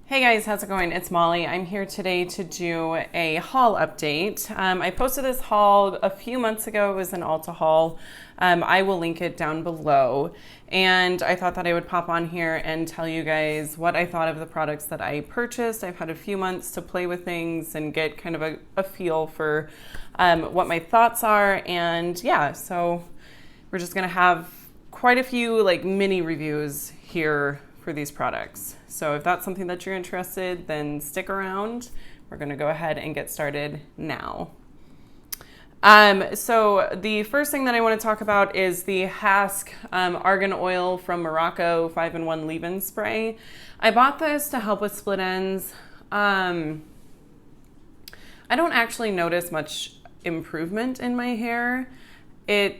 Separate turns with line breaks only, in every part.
Hey guys, how's it going? It's Molly. I'm here today to do a haul update. I posted this haul a few months ago. It was an Ulta haul. I will link it down below. And I thought that I would pop on here and tell you guys what I thought of the products that I purchased. I've had a few months to play with things and get kind of a feel for what my thoughts are. And yeah, so we're just gonna have quite a few like mini reviews here for these products. So if that's something that you're interested, then stick around. We're gonna go ahead and get started now. So the first thing that I wanna talk about is the Haask Argan Oil from Morocco 5-in-1 leave-in spray. I bought this to help with split ends. I don't actually notice much improvement in my hair. I've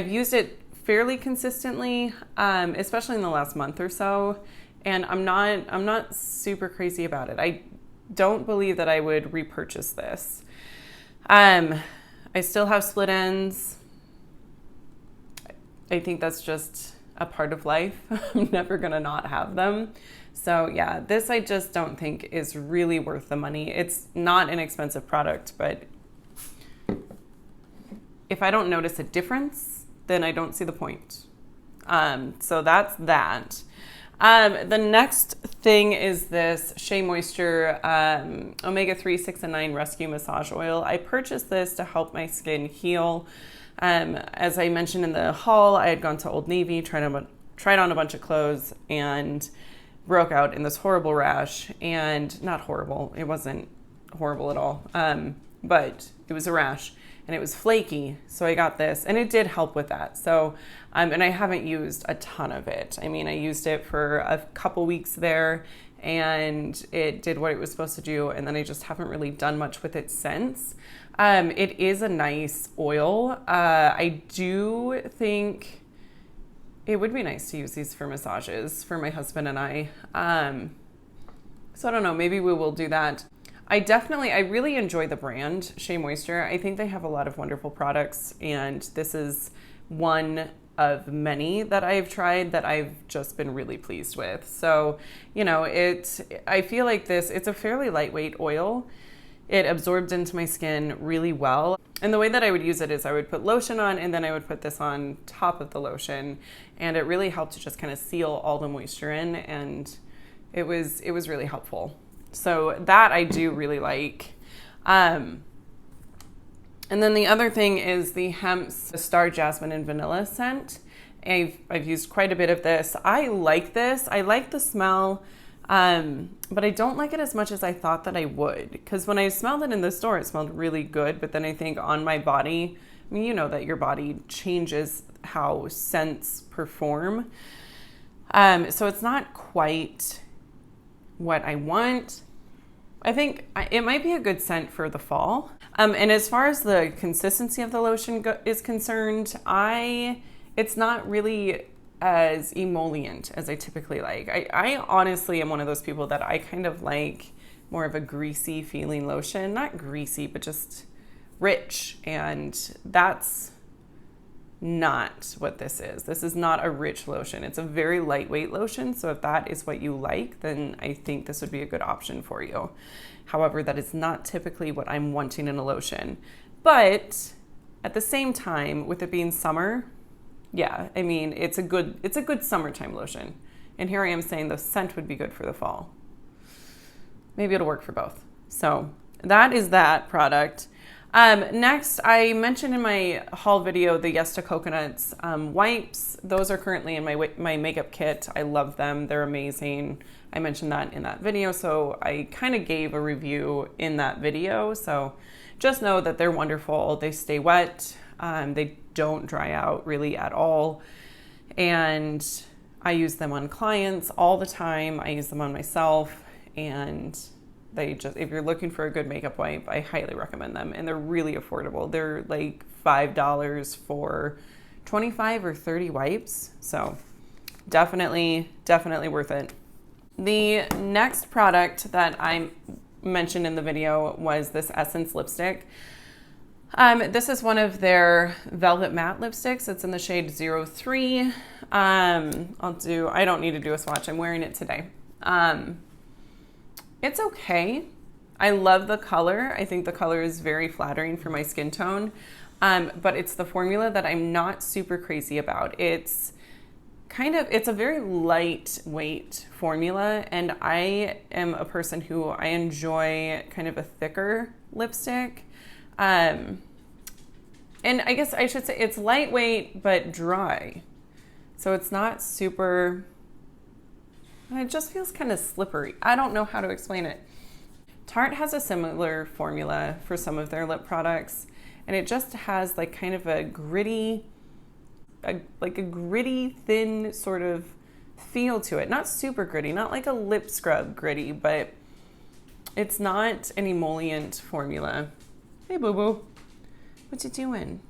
used it fairly consistently, especially in the last month or so, and I'm not super crazy about it. I don't believe that I would repurchase this. I still have split ends. I think that's just a part of life. I'm never gonna not have them. So yeah, this I just don't think is really worth the money. It's not an expensive product, but if I don't notice a difference, then I don't see the point. So that's that. The next thing is this Shea Moisture Omega-3, 6, and 9 Rescue Massage Oil. I purchased this to help my skin heal. As I mentioned in the haul, I had gone to Old Navy, tried on a bunch of clothes, and broke out in this horrible rash. And not horrible, it wasn't horrible at all, but it was a rash. And it was flaky, so I got this, and it did help with that. So, and I haven't used a ton of it. I mean, I used it for a couple weeks there, and it did what it was supposed to do, and then I just haven't really done much with it since. It is a nice oil. I do think it would be nice to use these for massages for my husband and I. So I don't know, maybe we will do that. I really enjoy the brand Shea Moisture. I think they have a lot of wonderful products, and this is one of many that I've tried that I've just been really pleased with. So, I feel like it's a fairly lightweight oil. It absorbed into my skin really well. And the way that I would use it is I would put lotion on, and then I would put this on top of the lotion, and it really helped to just kind of seal all the moisture in, and it was really helpful. So that I do really like. And then the other thing is the Hempz Star Jasmine and Vanilla scent. I've used quite a bit of this. I like this. I like the smell, but I don't like it as much as I thought that I would. Because when I smelled it in the store, it smelled really good. But then I think on my body, I mean, you know that your body changes how scents perform. So it's not quite what I want. I think it might be a good scent for the fall. And as far as the consistency of the lotion is concerned, it's not really as emollient as I typically like. I honestly am one of those people that I kind of like more of a greasy feeling lotion. Not greasy, but just rich. And that's not what this is. This is not a rich lotion. It's a very lightweight lotion. So if that is what you like, then I think this would be a good option for you. However, that is not typically what I'm wanting in a lotion. But at the same time, with it being summer, yeah, I mean, it's a good summertime lotion. And here I am saying the scent would be good for the fall. Maybe it'll work for both. So that is that product. Next, I mentioned in my haul video the Yes to Coconuts wipes. Those are currently in my makeup kit. I love them. They're amazing. I mentioned that in that video, so I kind of gave a review in that video. So just know that they're wonderful. They stay wet. They don't dry out really at all. And I use them on clients all the time. I use them on myself, and if you're looking for a good makeup wipe, I highly recommend them. And they're really affordable. They're like $5 for 25 or 30 wipes. So definitely worth it. The next product that I mentioned in the video was this Essence lipstick. This is one of their Velvet Matte lipsticks. It's in the shade 03. I don't need to do a swatch. I'm wearing it today. It's okay. I love the color. I think the color is very flattering for my skin tone. But it's the formula that I'm not super crazy about. It's a very lightweight formula, and I am a person who I enjoy kind of a thicker lipstick. And I guess I should say it's lightweight but dry. So it's not super, it just feels kind of slippery. I don't know how to explain it. Tarte has a similar formula for some of their lip products, and it just has like kind of a gritty, thin sort of feel to it. Not super gritty, not like a lip scrub gritty, but it's not an emollient formula. Hey, boo-boo. What you doing?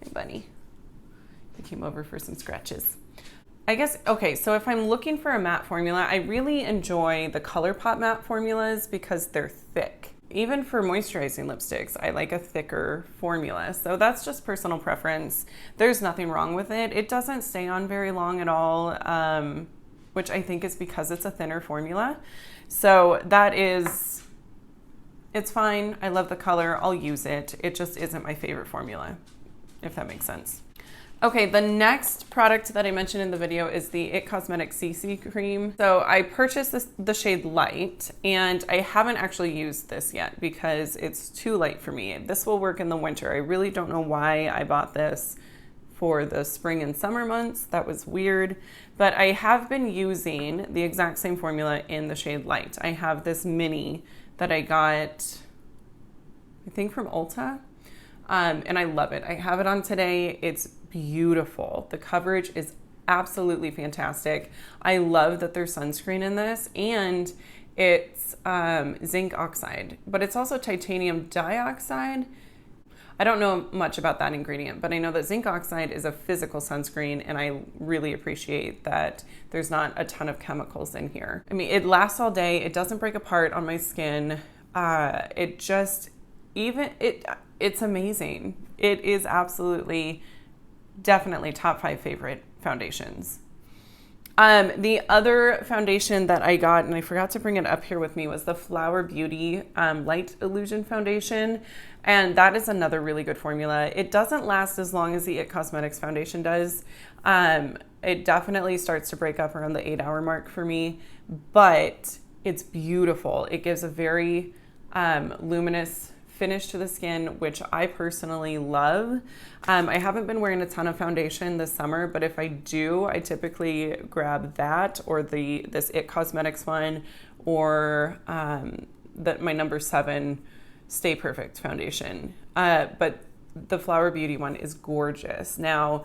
Hey, bunny. I came over for some scratches. I guess, okay, so if I'm looking for a matte formula, I really enjoy the ColourPop matte formulas because they're thick. Even for moisturizing lipsticks, I like a thicker formula. So that's just personal preference. There's nothing wrong with it. It doesn't stay on very long at all, which I think is because it's a thinner formula. So it's fine. I love the color. I'll use it. It just isn't my favorite formula, if that makes sense. Okay, the next product that I mentioned in the video is the IT Cosmetics CC cream. So I purchased the shade Light, and I haven't actually used this yet because it's too light for me. This will work in the winter. I really don't know why I bought this for the spring and summer months. That was weird, but I have been using the exact same formula in the shade Light. I have this mini that I got, I think from Ulta. And I love it. I have it on today. It's beautiful. The coverage is absolutely fantastic. I love that there's sunscreen in this, and it's zinc oxide, but it's also titanium dioxide. I don't know much about that ingredient, but I know that zinc oxide is a physical sunscreen, and I really appreciate that there's not a ton of chemicals in here. I mean, it lasts all day. It doesn't break apart on my skin. It's amazing. It is absolutely, definitely top 5 favorite foundations. The other foundation that I got, and I forgot to bring it up here with me, was the Flower Beauty Light Illusion Foundation. And that is another really good formula. It doesn't last as long as the IT Cosmetics foundation does. It definitely starts to break up around the 8-hour mark for me, but it's beautiful. It gives a very luminous finish to the skin, which I personally love. I haven't been wearing a ton of foundation this summer, but if I do, I typically grab that or this IT Cosmetics one, or my number 7 Stay Perfect foundation. But the Flower Beauty one is gorgeous. Now,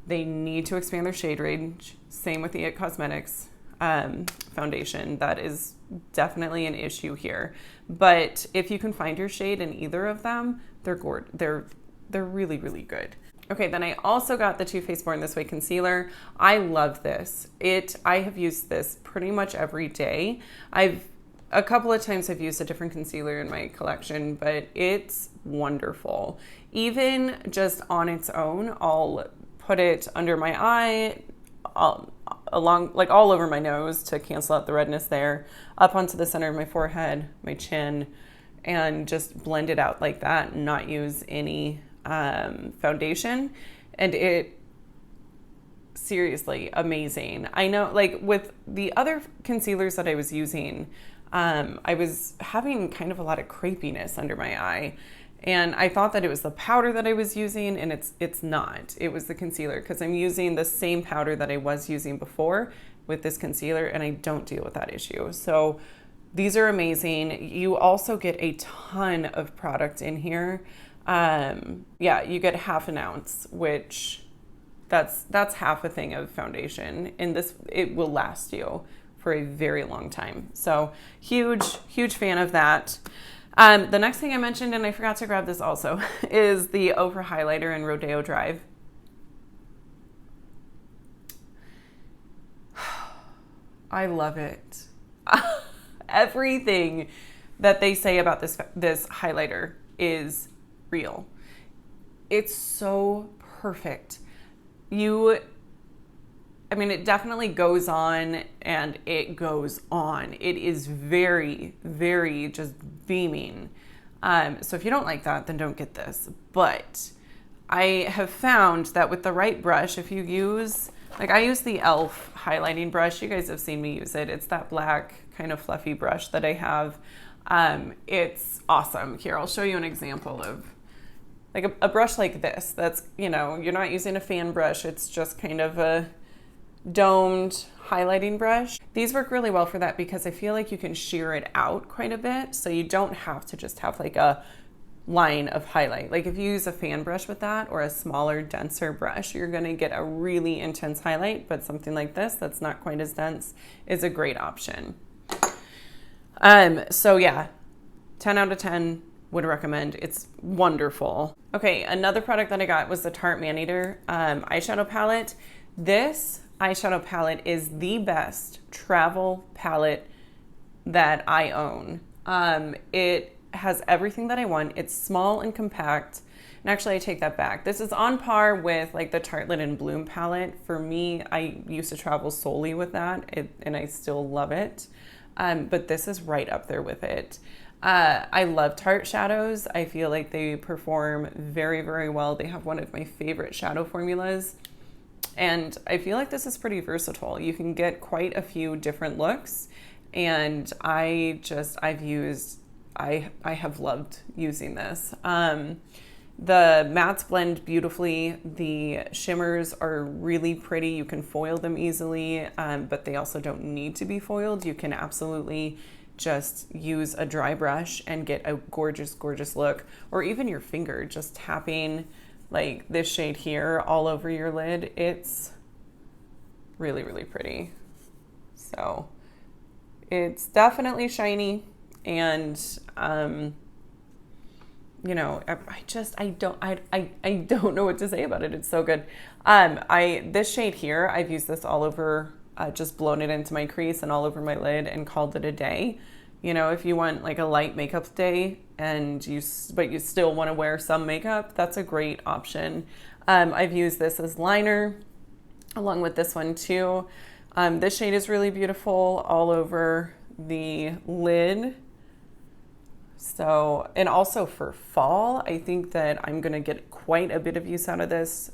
they need to expand their shade range. Same with the IT Cosmetics foundation. That is definitely an issue here. But if you can find your shade in either of them, they're really, really good. Okay, then I also got the Too Faced Born This Way concealer. I love this. I have used this pretty much every day. A couple of times I've used a different concealer in my collection, but it's wonderful. Even just on its own, I'll put it under my eye, along, like all over my nose to cancel out the redness there, up onto the center of my forehead, my chin, and just blend it out like that and not use any foundation. And it, seriously, amazing. I know, like with the other concealers that I was using, I was having kind of a lot of crepiness under my eye. And I thought that it was the powder that I was using, and it's not. It was the concealer, because I'm using the same powder that I was using before with this concealer, and I don't deal with that issue. So these are amazing. You also get a ton of product in here. Yeah, you get half an ounce, which that's half a thing of foundation, and it will last you for a very long time. So huge fan of that. The next thing I mentioned, and I forgot to grab this also, is the Ofra highlighter in Rodeo Drive. I love it. Everything that they say about this highlighter is real. It's so perfect. I mean, it definitely goes on, and it goes on. It is very, very just beaming. So if you don't like that, then don't get this. But I have found that with the right brush, if you use, like I use the e.l.f. highlighting brush. You guys have seen me use it. It's that black kind of fluffy brush that I have. It's awesome. Here, I'll show you an example of like a brush like this. That's, you know, you're not using a fan brush. It's just kind of a domed highlighting brush. These work really well for that because I feel like you can shear it out quite a bit, so you don't have to just have like a line of highlight. Like if you use a fan brush with that or a smaller, denser brush, you're gonna get a really intense highlight, but something like this that's not quite as dense is a great option. So yeah, 10 out of 10 would recommend. It's wonderful. Okay, another product that I got was the Tarte Maneater eyeshadow palette. This eyeshadow palette is the best travel palette that I own. It has everything that I want. It's small and compact. And actually, I take that back. This is on par with like the Tartelette and Bloom palette. For me, I used to travel solely with that, and I still love it. But this is right up there with it. I love Tarte shadows. I feel like they perform very, very well. They have one of my favorite shadow formulas. And I feel like this is pretty versatile. You can get quite a few different looks. And I have loved using this. The mattes blend beautifully. The shimmers are really pretty. You can foil them easily, but they also don't need to be foiled. You can absolutely just use a dry brush and get a gorgeous, gorgeous look, or even your finger, just tapping like this shade here all over your lid. It's really, really pretty. So it's definitely shiny, and you know, I don't know what to say about it. It's so good. This shade here, I've used this all over, just blown it into my crease and all over my lid and called it a day. You know, if you want like a light makeup day but you still want to wear some makeup, that's a great option. I've used this as liner along with this one too. This shade is really beautiful all over the lid. So, and also for fall, I think that I'm going to get quite a bit of use out of this.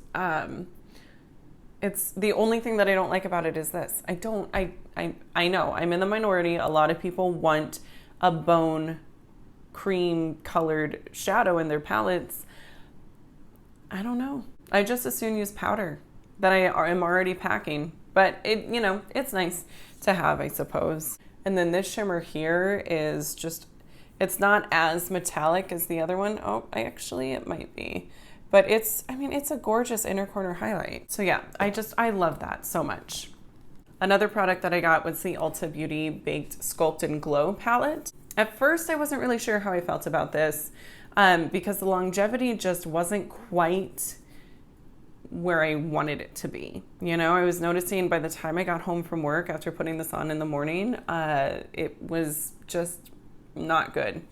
It's the only thing that I don't like about it is this. I know I'm in the minority. A lot of people want a bone cream colored shadow in their palettes. I don't know. I just as soon use powder that I am already packing, but it, you know, it's nice to have, I suppose. And then this shimmer here is just, it's not as metallic as the other one. Oh, it might be. But it's a gorgeous inner corner highlight. So yeah, I love that so much. Another product that I got was the Ulta Beauty Baked Sculpt and Glow palette. At first, I wasn't really sure how I felt about this because the longevity just wasn't quite where I wanted it to be. You know, I was noticing by the time I got home from work after putting this on in the morning, it was just not good.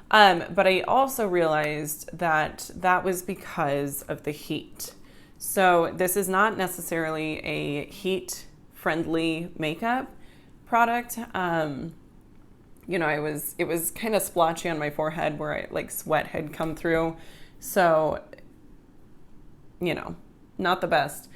But I also realized that that was because of the heat. So this is not necessarily a heat-friendly makeup product. You know, it was kind of splotchy on my forehead where like sweat had come through. So, you know, not the best.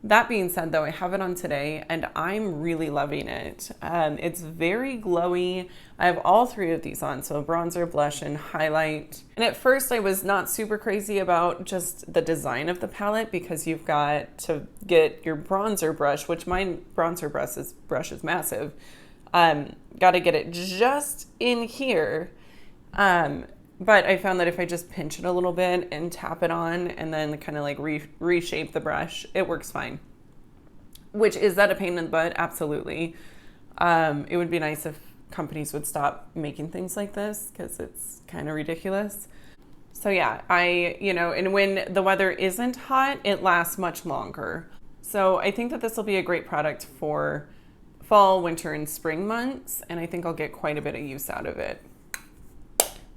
That being said, though, I have it on today and I'm really loving it. It's very glowy. I have all three of these on, so bronzer, blush, and highlight. And at first I was not super crazy about just the design of the palette because you've got to get your bronzer brush, which my bronzer brush is massive. Got to get it just in here. But I found that if I just pinch it a little bit and tap it on and then kind of like reshape the brush, it works fine. Which, is that a pain in the butt? Absolutely. It would be nice if companies would stop making things like this because it's kind of ridiculous. So yeah, and when the weather isn't hot, it lasts much longer. So I think that this will be a great product for fall, winter, and spring months, and I think I'll get quite a bit of use out of it.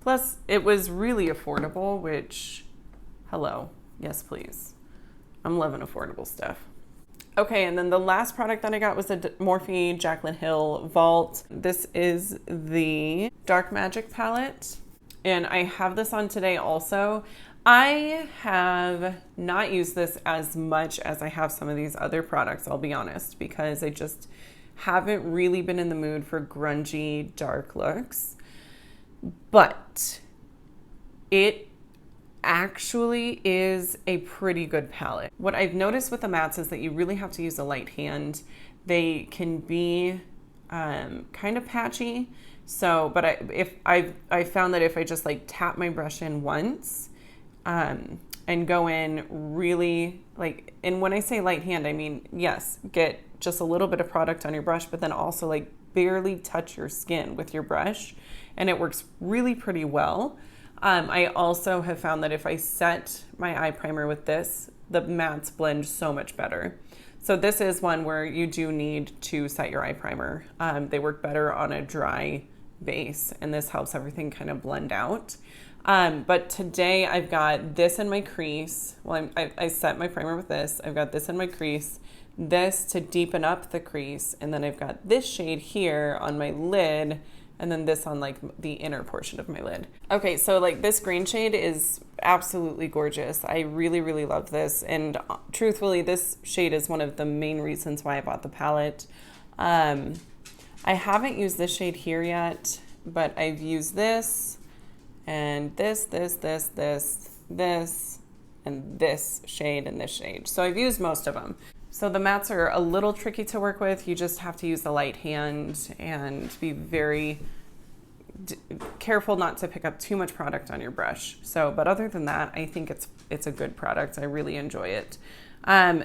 Plus, it was really affordable, which, hello, yes please. I'm loving affordable stuff. Okay, and then the last product that I got was a Morphe Jaclyn Hill Vault. This is the Dark Magic palette, and I have this on today also. I have not used this as much as I have some of these other products, I'll be honest, because I just haven't really been in the mood for grungy, dark looks. But it actually is a pretty good palette. What I've noticed with the mattes is that you really have to use a light hand. They can be kind of patchy. So, but I found that if I just like tap my brush in once and go in really like, and when I say light hand, I mean, yes, get just a little bit of product on your brush, but then also like barely touch your skin with your brush, and it works really pretty well. I also have found that if I set my eye primer with this, the mattes blend so much better. So this is one where you do need to set your eye primer. They work better on a dry base, and this helps everything kind of blend out. But today I've got this in my crease. Well, I set my primer with this. I've got this in my crease, this to deepen up the crease, and then I've got this shade here on my lid, and then this on like the inner portion of my lid. Okay, so like this green shade is absolutely gorgeous. I really, really love this. And truthfully, this shade is one of the main reasons why I bought the palette. I haven't used this shade here yet, but I've used this and this, and this shade and this shade. So I've used most of them. So the mattes are a little tricky to work with. You just have to use the light hand and be very careful not to pick up too much product on your brush. So, but other than that, I think it's a good product. I really enjoy it.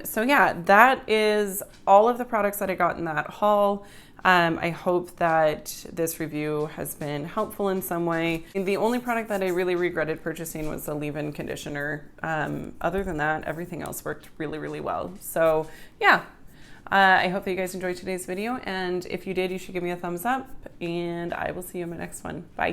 So yeah, that is all of the products that I got in that haul. I hope that this review has been helpful in some way. The only product that I really regretted purchasing was the leave-in conditioner. Other than that, everything else worked really, really well. So yeah, I hope that you guys enjoyed today's video. And if you did, you should give me a thumbs up, and I will see you in my next one. Bye.